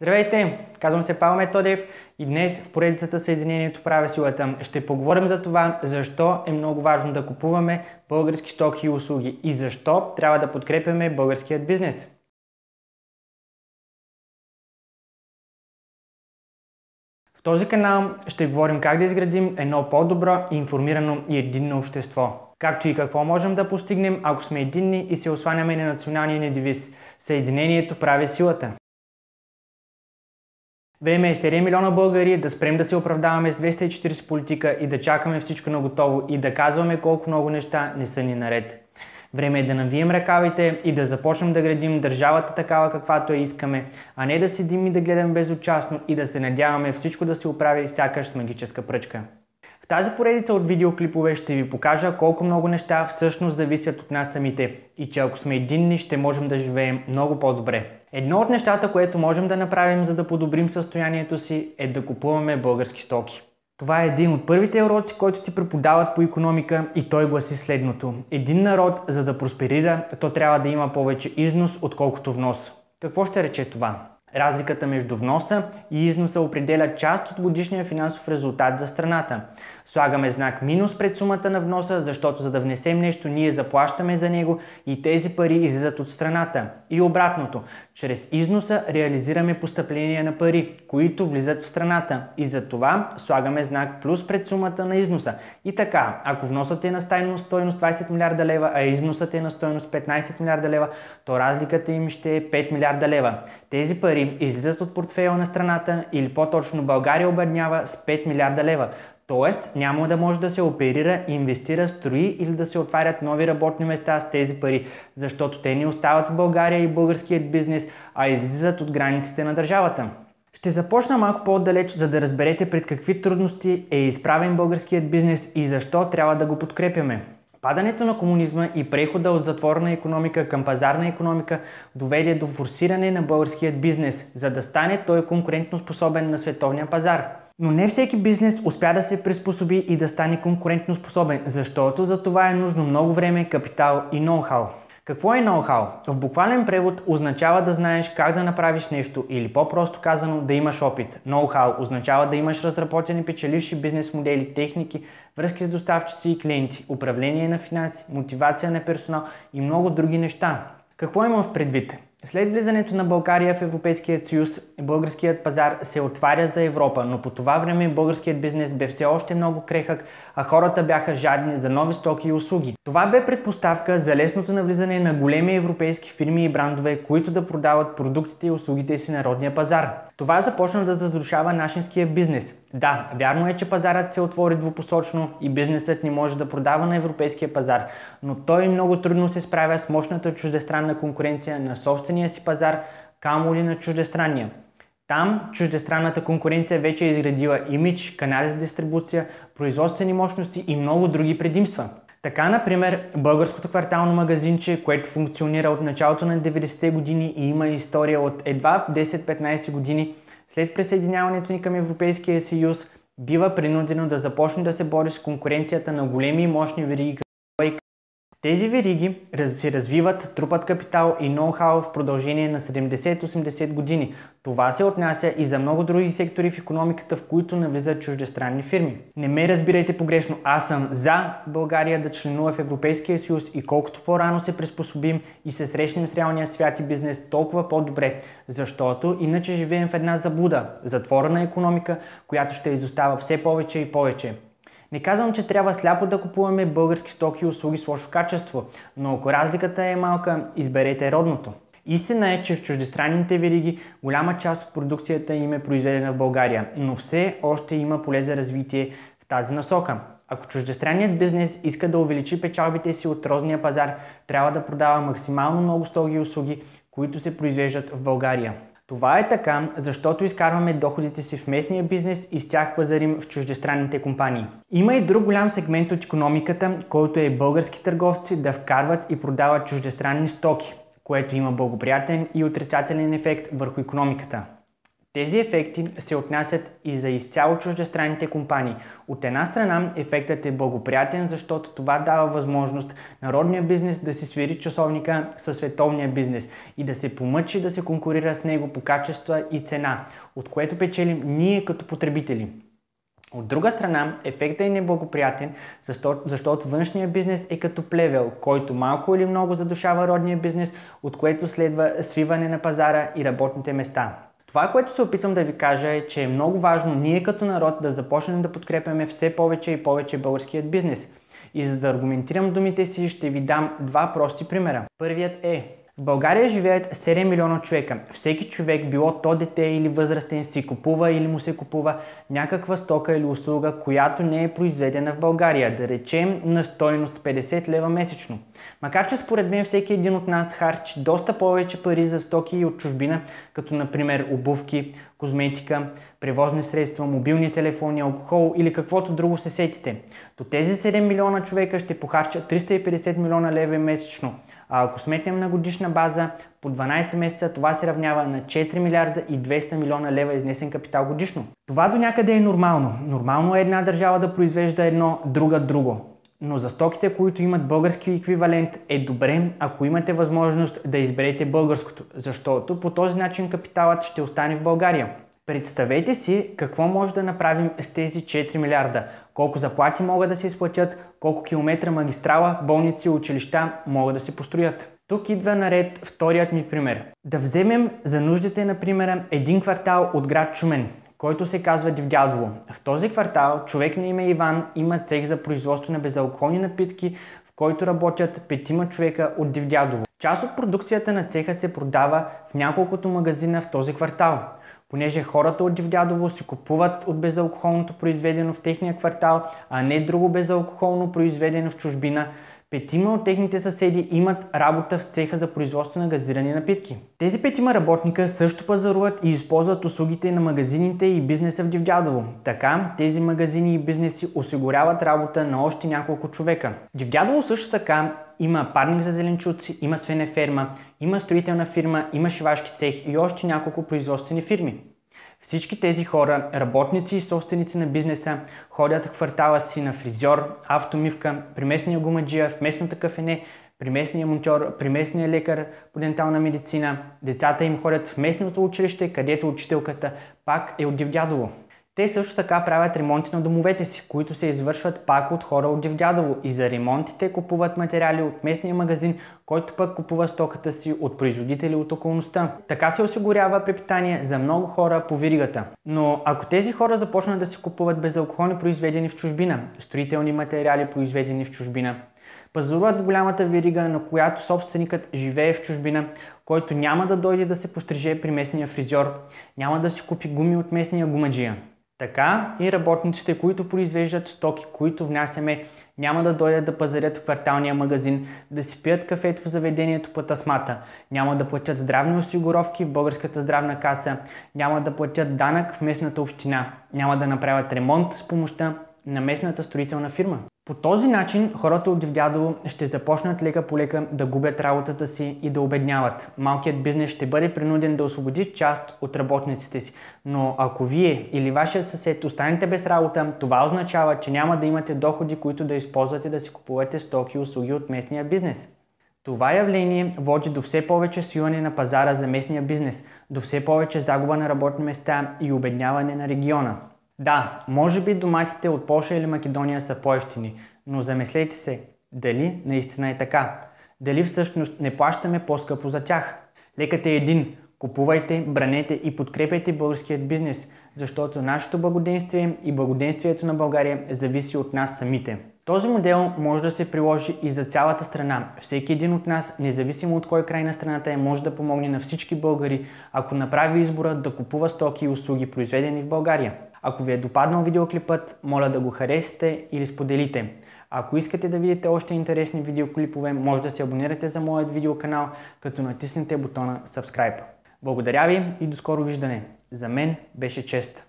Здравейте! Казвам се Павел Методиев и днес в поредицата Съединението прави силата ще поговорим за това, защо е много важно да купуваме български стоки и услуги и защо трябва да подкрепяме българският бизнес. В този канал ще говорим как да изградим едно по-добро, информирано и единно общество. Както и какво можем да постигнем, ако сме единни и се осланяме на националния ни девиз Съединението прави силата. Време е 7 милиона българи да спрем да се оправдаваме с 240 политика и да чакаме всичко на готово и да казваме колко много неща не са ни наред. Време е да навием ръкавите и да започнем да градим държавата такава каквато я искаме, а не да седим и да гледаме безучастно и да се надяваме всичко да се оправи сякаш с магическа пръчка. В тази поредица от видеоклипове ще ви покажа колко много неща всъщност зависят от нас самите и че ако сме единни ще можем да живеем много по-добре. Едно от нещата, което можем да направим, за да подобрим състоянието си, е да купуваме български стоки. Това е един от първите уроци, който ти преподават по икономика и той гласи следното. Един народ, за да просперира, то трябва да има повече износ, отколкото внос. Какво ще рече това? Разликата между вноса и износа определя част от годишния финансов резултат за страната. Слагаме знак минус пред сумата на вноса, защото за да внесем нещо ние заплащаме за него и тези пари излизат от страната. И обратното, чрез износа реализираме постъпления на пари, които влизат в страната и за това слагаме знак плюс пред сумата на износа. И така, ако вносът е на стойност 20 милиарда лева, а износът е на стойност 15 милиарда лева, то разликата им ще е 5 милиарда лева. Тези пари излизат от портфейла на страната или по-точно България обеднява с 5 милиарда лева. Тоест няма да може да се оперира, инвестира, строи или да се отварят нови работни места с тези пари, защото те не остават в България и българският бизнес, а излизат от границите на държавата. Ще започна малко по-отдалеч, за да разберете пред какви трудности е изправен българският бизнес и защо трябва да го подкрепяме. Падането на комунизма и прехода от затворена икономика към пазарна икономика доведе до форсиране на българският бизнес, за да стане той конкурентно способен на световния пазар. Но не всеки бизнес успя да се приспособи и да стане конкурентно способен, защото за това е нужно много време, капитал и ноу-хау. Какво е ноу-хау? В буквален превод означава да знаеш как да направиш нещо или по-просто казано да имаш опит. Ноу-хау означава да имаш разработени печеливши бизнес модели, техники, връзки с доставчици и клиенти, управление на финанси, мотивация на персонал и много други неща. Какво имам в предвид? След влизането на България в Европейския съюз, българският пазар се отваря за Европа, но по това време българският бизнес бе все още много крехък, а хората бяха жадни за нови стоки и услуги. Това бе предпоставка за лесното навлизане на големи европейски фирми и брандове, които да продават продуктите и услугите си на родния пазар. Това започна да разрушава нашинския бизнес. Да, вярно е, че пазарът се отвори двупосочно и бизнесът не може да продава на европейския пазар, но той много трудно се справя с мощната чуждестранна конкуренция на собствения си пазар, камо ли на чуждестранния. Там чуждестранната конкуренция вече е изградила имидж, канали за дистрибуция, производствени мощности и много други предимства. Така, например, българското квартално магазинче, което функционира от началото на 90-те години и има история от едва 10-15 години, след присъединяването ни към Европейския съюз, бива принудено да започне да се бори с конкуренцията на големи и мощни вериги. Тези вериги се развиват, трупат капитал и ноу-хау в продължение на 70-80 години. Това се отнася и за много други сектори в икономиката, в които навлизат чуждестранни фирми. Не ме разбирайте погрешно, аз съм за България да членува в Европейския съюз и колкото по-рано се приспособим и се срещнем с реалния свят и бизнес, толкова по-добре, защото иначе живеем в една заблуда, затворена икономика, която ще изостава все повече и повече. Не казвам, че трябва сляпо да купуваме български стоки и услуги с лошо качество, но ако разликата е малка, изберете родното. Истина е, че в чуждестранните вериги голяма част от продукцията им е произведена в България, но все още има поле за развитие в тази насока. Ако чуждестранният бизнес иска да увеличи печалбите си от розния пазар, трябва да продава максимално много стоки и услуги, които се произвеждат в България. Това е така, защото изкарваме доходите си в местния бизнес и с тях пазарим в чуждестранните компании. Има и друг голям сегмент от икономиката, който е български търговци да вкарват и продават чуждестранни стоки, което има благоприятен и отрицателен ефект върху икономиката. Тези ефекти се отнасят и за изцяло чуждестранните компании. От една страна ефектът е благоприятен, защото това дава възможност на родния бизнес да си свири часовника със световния бизнес и да се помъчи да се конкурира с него по качество и цена, от което печелим ние като потребители. От друга страна, ефектът е неблагоприятен, защото външният бизнес е като плевел, който малко или много задушава родния бизнес, от което следва свиване на пазара и работните места. Това, което се опитвам да ви кажа е, че е много важно ние като народ да започнем да подкрепяме все повече и повече българският бизнес. И за да аргументирам думите си, ще ви дам два прости примера. Първият е: в България живеят 7 милиона човека. Всеки човек, било то дете или възрастен, си купува или му се купува някаква стока или услуга, която не е произведена в България, да речем на стойност 50 лева месечно. Макар че според мен всеки един от нас харчи доста повече пари за стоки и от чужбина, като например обувки, козметика, превозни средства, мобилни телефони, алкохол или каквото друго се сетите, то тези 7 милиона човека ще похарчат 350 милиона лева месечно. А ако сметнем на годишна база, по 12 месеца това се равнява на 4 милиарда и 200 милиона лева изнесен капитал годишно. Това до някъде е нормално. Нормално е една държава да произвежда едно, друга друго. Но за стоките, които имат български еквивалент, е добре, ако имате възможност да изберете българското, защото по този начин капиталът ще остане в България. Представете си какво може да направим с тези 4 милиарда, колко заплати могат да се изплатят, колко километра магистрала, болници и училища могат да се построят. Тук идва наред вторият ми пример. Да вземем за нуждите, например, един квартал от град Шумен, който се казва Дивдядово. В този квартал човек на име Иван има цех за производство на безалкохолни напитки, в който работят 5 човека от Дивдядово. Част от продукцията на цеха се продава в няколкото магазина в този квартал. Понеже хората от Дивдядово си купуват от безалкохолното произведено в техния квартал, а не друго безалкохолно произведено в чужбина, 5 от техните съседи имат работа в цеха за производство на газирани напитки. Тези 5 работника също пазаруват и използват услугите на магазините и бизнеса в Дивдядово. Така тези магазини и бизнеси осигуряват работа на още няколко човека. Дивдядово също така има парник за зеленчуци, има свинеферма, има строителна фирма, има шивашки цех и още няколко производствени фирми. Всички тези хора, работници и собственици на бизнеса, ходят в квартала си на фризьор, автомивка, при местния гумаджия, в местното кафене, при местния монтьор, при местния лекар по дентална медицина. Децата им ходят в местното училище, където учителката пак е от Дивдядово. Те също така правят ремонти на домовете си, които се извършват пак от хора от Дивдядово, и за ремонтите купуват материали от местния магазин, който пък купува стоката си от производители от околността. Така се осигурява препитание за много хора по веригата. Но ако тези хора започнат да си купуват безалкохолни произведени в чужбина, строителни материали произведени в чужбина, пазаруват в голямата верига, на която собственикът живее в чужбина, който няма да дойде да се постриже при местния фризьор, няма да си купи гуми от местния гумаджия. Така и работниците, които произвеждат стоки, които внасяме, няма да дойдат да пазарят в кварталния магазин, да си пият кафето в заведението по тасмата, няма да платят здравни осигуровки в българската здравна каса, няма да платят данък в местната община, няма да направят ремонт с помощта на местната строителна фирма. По този начин хората от Дивдядово ще започнат лека по лека да губят работата си и да обедняват. Малкият бизнес ще бъде принуден да освободи част от работниците си. Но ако вие или вашия съсед останете без работа, това означава, че няма да имате доходи, които да използвате да си купувате стоки и услуги от местния бизнес. Това явление води до все повече свиване на пазара за местния бизнес, до все повече загуба на работни места и обедняване на региона. Да, може би доматите от Полша или Македония са по-евтини, но замислете се, дали наистина е така? Дали всъщност не плащаме по-скъпо за тях? Лекът е един. Купувайте, бранете и подкрепяйте българският бизнес, защото нашето благоденствие и благоденствието на България зависи от нас самите. Този модел може да се приложи и за цялата страна. Всеки един от нас, независимо от кой край на страната е, може да помогне на всички българи, ако направи избора да купува стоки и услуги, произведени в България. Ако ви е допаднал видеоклипът, моля да го харесате или споделите. Ако искате да видите още интересни видеоклипове, може да се абонирате за моят видеоканал, като натиснете бутона Subscribe. Благодаря ви и до скоро виждане. За мен беше чест.